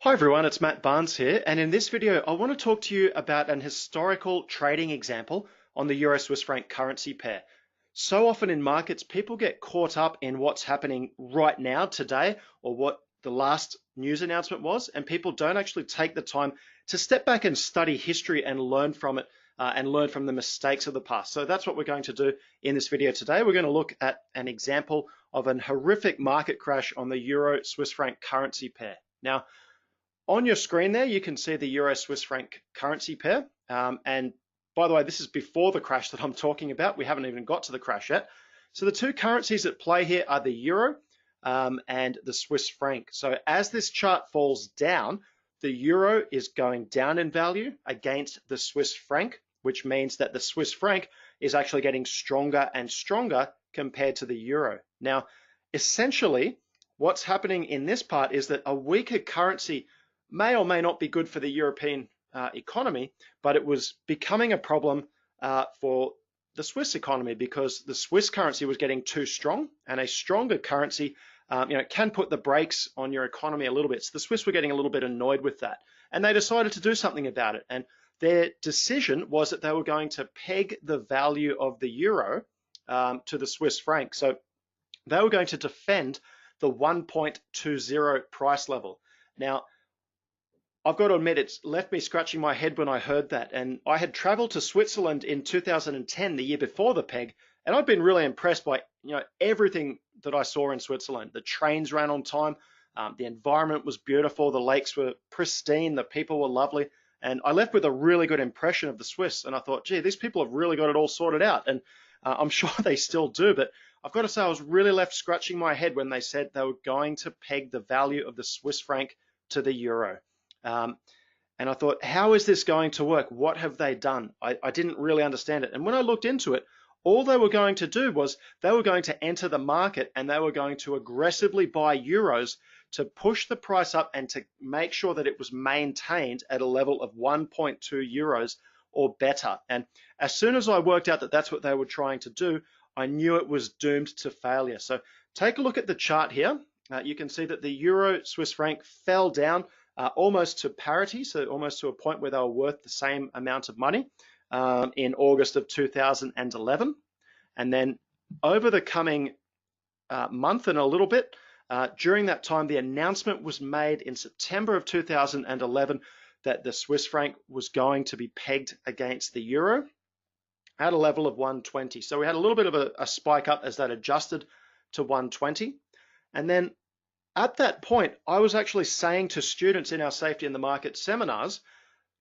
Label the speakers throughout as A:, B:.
A: Hi everyone, it's Matt Barnes here, and in this video I want to talk to you about an historical trading example on the Euro Swiss franc currency pair. So often in markets, people get caught up in what's happening right now, today, or what the last news announcement was, and people don't actually take the time to step back and study history and learn from it and learn from the mistakes of the past. So that's what we're going to do in this video today. We're going to look at an example of an horrific market crash on the Euro Swiss franc currency pair. Now, on your screen there, you can see the Euro Swiss franc currency pair. And by the way, this is before the crash that I'm talking about. We haven't even got to the crash yet. So the two currencies at play here are the euro and the Swiss franc. So as this chart falls down, the euro is going down in value against the Swiss franc, which means that the Swiss franc is actually getting stronger and stronger compared to the euro. Now, essentially, what's happening in this part is that a weaker currency may or may not be good for the European economy, but it was becoming a problem for the Swiss economy because the Swiss currency was getting too strong, and a stronger currency can put the brakes on your economy a little bit. So the Swiss were getting a little bit annoyed with that, and they decided to do something about it. And their decision was that they were going to peg the value of the euro to the Swiss franc. So they were going to defend the 1.20 price level. Now, I've got to admit, it's left me scratching my head when I heard that. And I had traveled to Switzerland in 2010, the year before the peg, and I've been really impressed by everything that I saw in Switzerland. The trains ran on time, the environment was beautiful, the lakes were pristine, the people were lovely, and I left with a really good impression of the Swiss. And I thought, gee, these people have really got it all sorted out, and I'm sure they still do. But I've got to say, I was really left scratching my head when they said they were going to peg the value of the Swiss franc to the euro. And I thought, how is this going to work? What have they done? I didn't really understand it. And when I looked into it, all they were going to do was they were going to enter the market and they were going to aggressively buy euros to push the price up and to make sure that it was maintained at a level of 1.2 euros or better. And as soon as I worked out that that's what they were trying to do, I knew it was doomed to failure. So take a look at the chart here. You can see that the euro Swiss franc fell down almost to parity, so almost to a point where they were worth the same amount of money in August of 2011. And then over the coming month and a little bit, during that time, the announcement was made in September of 2011 that the Swiss franc was going to be pegged against the euro at a level of 120. So we had a little bit of a spike up as that adjusted to 120. And then at that point, I was actually saying to students in our Safety in the Market seminars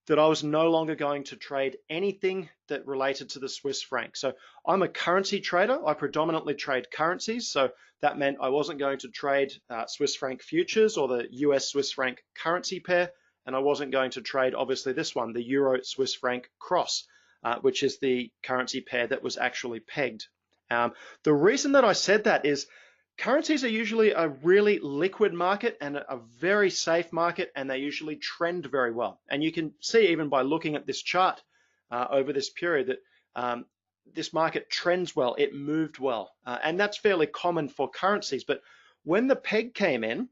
A: that I was no longer going to trade anything that related to the Swiss franc. So I'm a currency trader. I predominantly trade currencies. So that meant I wasn't going to trade Swiss franc futures or the US Swiss franc currency pair. And I wasn't going to trade, obviously, this one, the Euro Swiss franc cross, which is the currency pair that was actually pegged. The reason that I said that is currencies are usually a really liquid market and a very safe market, and they usually trend very well. And you can see even by looking at this chart over this period that this market trends well, it moved well. And that's fairly common for currencies. But when the peg came in,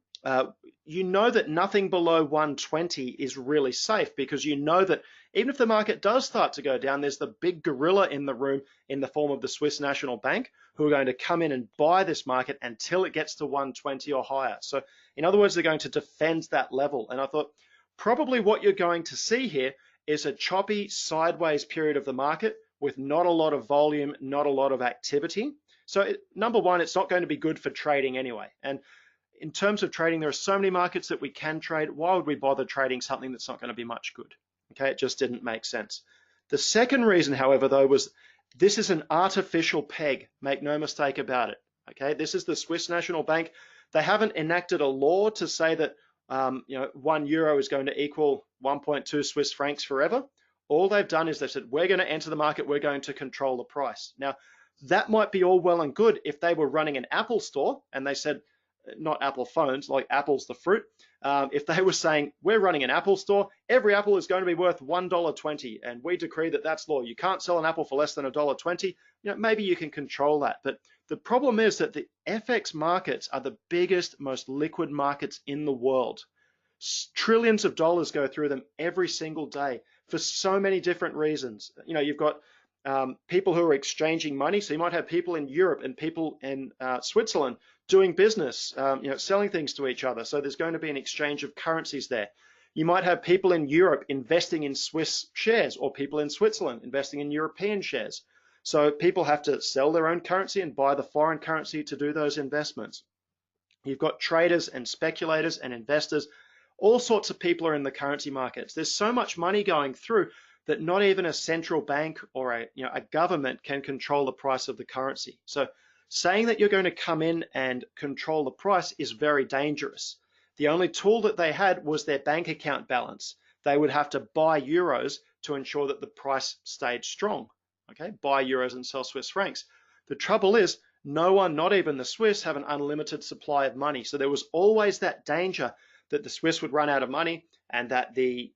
A: you know that nothing below 120 is really safe, because you know that even if the market does start to go down, there's the big gorilla in the room in the form of the Swiss National Bank, who are going to come in and buy this market until it gets to 120 or higher. So in other words, they're going to defend that level. And I thought probably what you're going to see here is a choppy sideways period of the market with not a lot of volume, not a lot of activity. So number one, it's not going to be good for trading anyway. And in terms of trading, there are so many markets that we can trade. Why would we bother trading something that's not going to be much good? Okay, it just didn't make sense. The second reason, however, though, was this is an artificial peg. Make no mistake about it. Okay, this is the Swiss National Bank. They haven't enacted a law to say that 1 euro is going to equal 1.2 Swiss francs forever. All they've done is they said, we're going to enter the market, we're going to control the price. Now, that might be all well and good if they were running an Apple store and they said, not Apple phones, like apples the fruit. If they were saying, we're running an Apple store, every apple is going to be worth $1.20, and we decree that that's law. You can't sell an apple for less than $1.20. Maybe you can control that. But the problem is that the FX markets are the biggest, most liquid markets in the world. Trillions of dollars go through them every single day for so many different reasons. You've got people who are exchanging money. So you might have people in Europe and people in Switzerland doing business, selling things to each other. So there's going to be an exchange of currencies there. You might have people in Europe investing in Swiss shares, or people in Switzerland investing in European shares. So people have to sell their own currency and buy the foreign currency to do those investments. You've got traders and speculators and investors. All sorts of people are in the currency markets. There's so much money going through that not even a central bank or a government can control the price of the currency. So saying that you're going to come in and control the price is very dangerous. The only tool that they had was their bank account balance. They would have to buy euros to ensure that the price stayed strong. Okay, buy euros and sell Swiss francs. The trouble is, no one, not even the Swiss, have an unlimited supply of money. So there was always that danger that the Swiss would run out of money and that the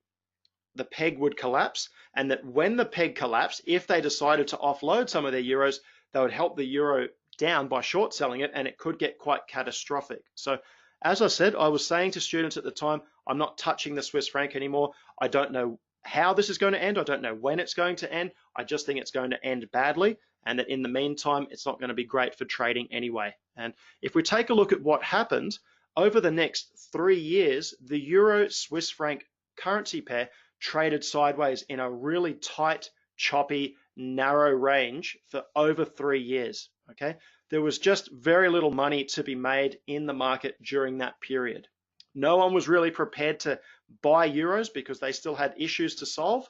A: peg would collapse, and that when the peg collapsed, if they decided to offload some of their euros, they would help the euro down by short selling it, and it could get quite catastrophic. So as I said, I was saying to students at the time, I'm not touching the Swiss franc anymore. I don't know how this is going to end. I don't know when it's going to end. I just think it's going to end badly, and that in the meantime, it's not going to be great for trading anyway. And if we take a look at what happened over the next 3 years, the euro Swiss franc currency pair traded sideways in a really tight, choppy, narrow range for over 3 years. Okay, there was just very little money to be made in the market during that period. No one was really prepared to buy euros because they still had issues to solve.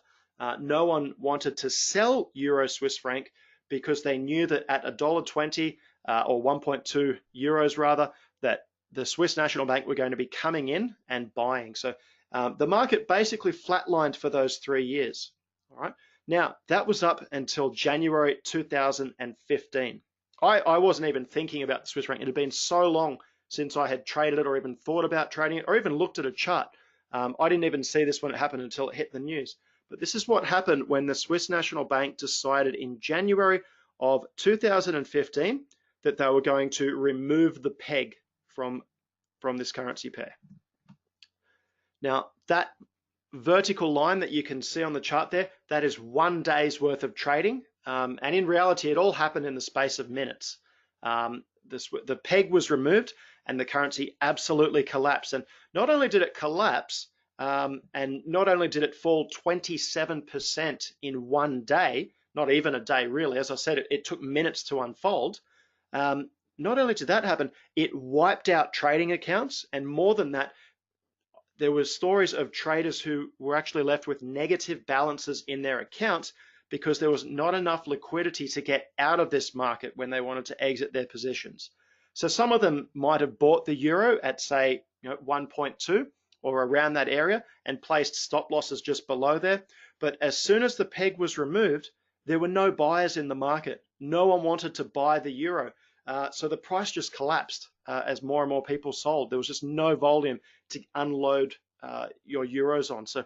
A: No one wanted to sell euro Swiss franc because they knew that at $1.20 or 1.2 euros rather, that the Swiss National Bank were going to be coming in and buying. So the market basically flatlined for those 3 years. All right. Now that was up until January 2015. I wasn't even thinking about the Swiss franc. It had been so long since I had traded it or even thought about trading it or even looked at a chart. I didn't even see this when it happened until it hit the news. But this is what happened when the Swiss National Bank decided in January of 2015 that they were going to remove the peg from this currency pair. Now, that vertical line that you can see on the chart there, that is 1 day's worth of trading. And in reality, it all happened in the space of minutes. The peg was removed and the currency absolutely collapsed. And not only did it collapse, and not only did it fall 27% in 1 day, not even a day really, as I said, it took minutes to unfold. Not only did that happen, it wiped out trading accounts, and more than that, there were stories of traders who were actually left with negative balances in their accounts because there was not enough liquidity to get out of this market when they wanted to exit their positions. So some of them might have bought the euro at, say, 1.2 or around that area and placed stop losses just below there. But as soon as the peg was removed, there were no buyers in the market. No one wanted to buy the euro. So the price just collapsed as more and more people sold. There was just no volume to unload your euros on. So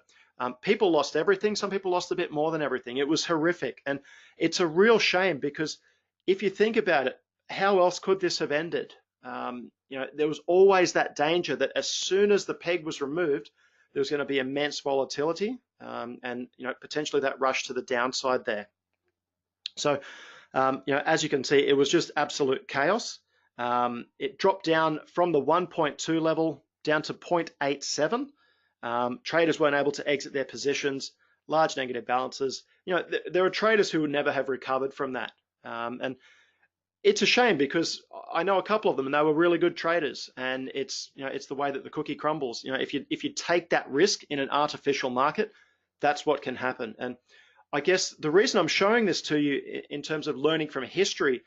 A: people lost everything. Some people lost a bit more than everything. It was horrific. And it's a real shame because if you think about it, how else could this have ended? There was always that danger that as soon as the peg was removed, there was going to be immense volatility and potentially that rush to the downside there. So, as you can see, it was just absolute chaos. It dropped down from the 1.2 level down to 0.87. Traders weren't able to exit their positions, large negative balances. There are traders who would never have recovered from that. And it's a shame because I know a couple of them and they were really good traders, and it's the way that the cookie crumbles. If you take that risk in an artificial market, that's what can happen. And I guess the reason I'm showing this to you in terms of learning from history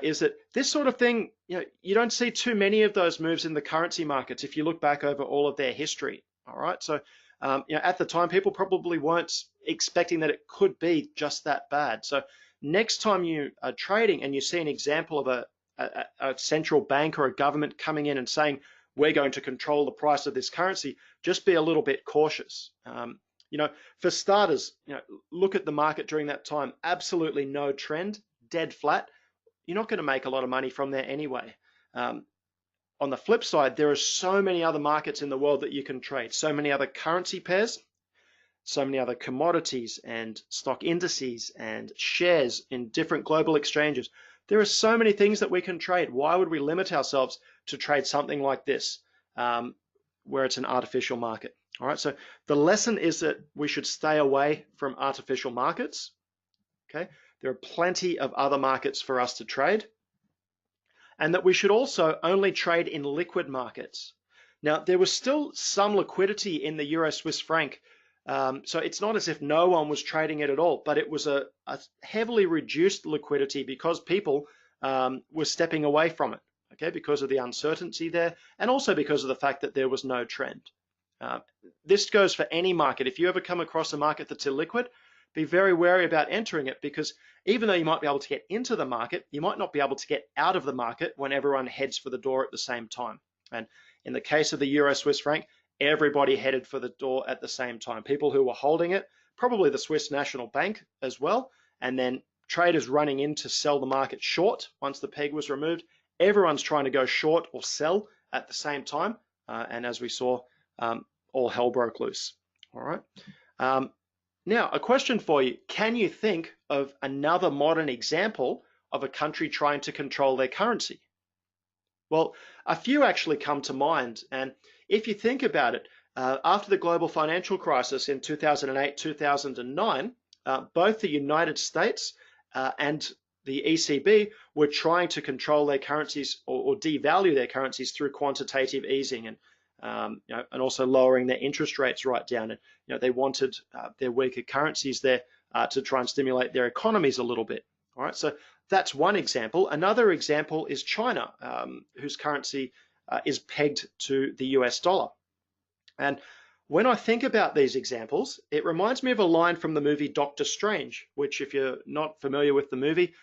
A: is that this sort of thing, you don't see too many of those moves in the currency markets if you look back over all of their history. All right, so at the time, people probably weren't expecting that it could be just that bad. So next time you are trading and you see an example of a central bank or a government coming in and saying, we're going to control the price of this currency, just be a little bit cautious. For starters, look at the market during that time. Absolutely no trend, dead flat. You're not going to make a lot of money from there anyway. on the flip side, there are so many other markets in the world that you can trade, so many other currency pairs, so many other commodities and stock indices and shares in different global exchanges. There are so many things that we can trade. Why would we limit ourselves to trade something like this, where it's an artificial market? All right, so the lesson is that we should stay away from artificial markets. Okay, there are plenty of other markets for us to trade, and that we should also only trade in liquid markets. Now, there was still some liquidity in the Euro Swiss franc, so it's not as if no one was trading it at all, but it was a heavily reduced liquidity because people were stepping away from it, okay, because of the uncertainty there, and also because of the fact that there was no trend. This goes for any market. If you ever come across a market that's illiquid, be very wary about entering it, because even though you might be able to get into the market, you might not be able to get out of the market when everyone heads for the door at the same time. And in the case of the Euro Swiss franc, everybody headed for the door at the same time. People who were holding it, probably the Swiss National Bank as well, and then traders running in to sell the market short once the peg was removed. Everyone's trying to go short or sell at the same time, and as we saw, all hell broke loose. All right. Now, a question for you. Can you think of another modern example of a country trying to control their currency? Well, a few actually come to mind. And if you think about it, after the global financial crisis in 2008, 2009, both the United States and the ECB were trying to control their currencies or devalue their currencies through quantitative easing and and also lowering their interest rates right down. And they wanted their weaker currencies there to try and stimulate their economies a little bit. All right, so that's one example. Another example is China, whose currency is pegged to the US dollar. And when I think about these examples, it reminds me of a line from the movie Doctor Strange, which, if you're not familiar with the movie,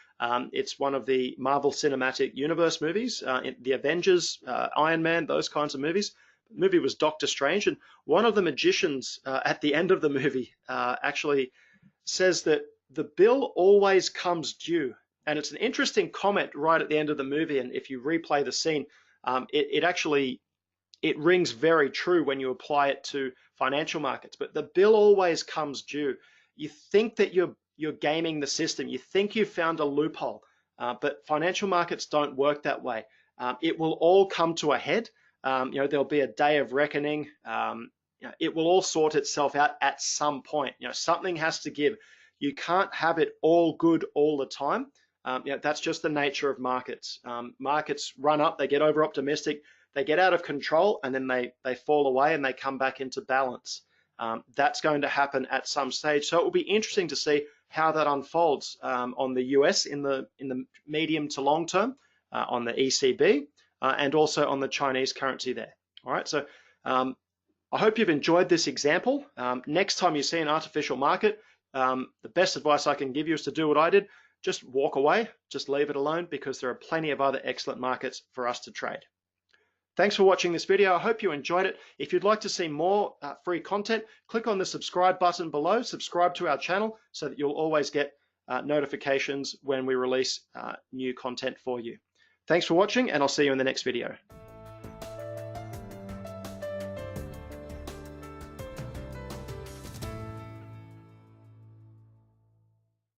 A: it's one of the Marvel Cinematic Universe movies, the Avengers, Iron Man, those kinds of movies. The movie was Doctor Strange, and one of the magicians at the end of the movie actually says that the bill always comes due. And it's an interesting comment right at the end of the movie, and if you replay the scene, it rings very true when you apply it to financial markets. But the bill always comes due. You think that you're gaming the system, you think you've found a loophole, but financial markets don't work that way. It will all come to a head. There'll be a day of reckoning. It will all sort itself out at some point. Something has to give. You can't have it all good all the time. That's just the nature of markets. Markets run up, they get over optimistic, they get out of control, and then they fall away and they come back into balance. That's going to happen at some stage. So it will be interesting to see how that unfolds on the US in the medium to long term, on the ECB, and also on the Chinese currency there. All right, so I hope you've enjoyed this example. Next time you see an artificial market, the best advice I can give you is to do what I did. Just walk away, just leave it alone, because there are plenty of other excellent markets for us to trade. Thanks for watching this video. I hope you enjoyed it. If you'd like to see more free content, click on the subscribe button below, subscribe to our channel so that you'll always get notifications when we release new content for you. Thanks for watching, and I'll see you in the next video.